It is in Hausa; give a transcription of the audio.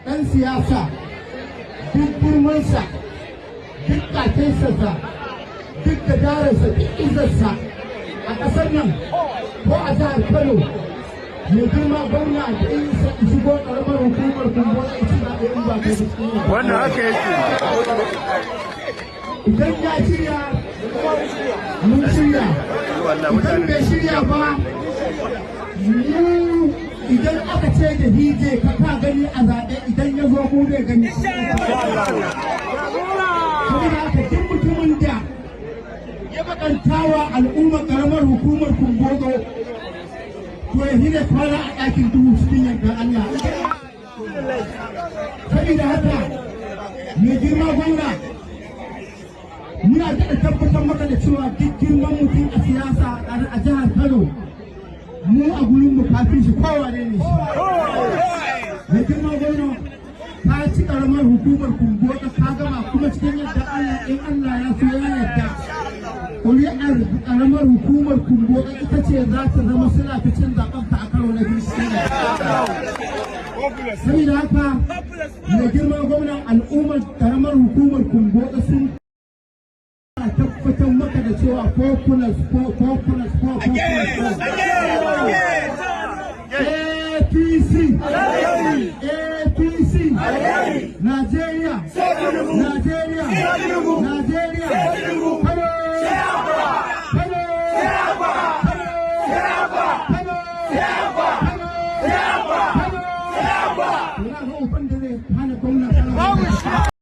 ɗan siyasa duk girmansa duk kakensa duk gajararsa duk izarsa a ƙasar nan ko a jihar Kano mai girma gwamna da isa shigo ƙaramar hukumar kumbo da ita zaɓe in ba kai gaskiya. Wannan haka yake. Idan ya shirya mun shirya. Idan bai shirya ba mu idan aka ce da hije ka gani a zaɓe idan ya zo mu bai gani. Saboda haka duk mutumin da ya bakantawa al'ummar ƙaramar hukumar Kumbodo to ya hira kwana a ɗakin duhu cikin yankan Allah. Saboda haka mai girma gwamna muna daɗa tabbatar maka da cewa duk girman mutum a siyasa a jihar Kano mu a gurin mu kafin shi kowa ne shi. Mai girma gwamna ka ci ƙaramar hukumar Kumbodo ka gama kuma cikin yadda Allah in Allah ya so ya yarda. Ƙuri'ar ƙaramar hukumar Kumbodo ita ce za ta zama suna ta cin zaɓen ta a karo na biyu. Saboda haka mai girma gwamnan al'ummar ƙaramar hukumar Kumbodo sun tabbatar maka da cewa 4+4+4+4 APC Najeriya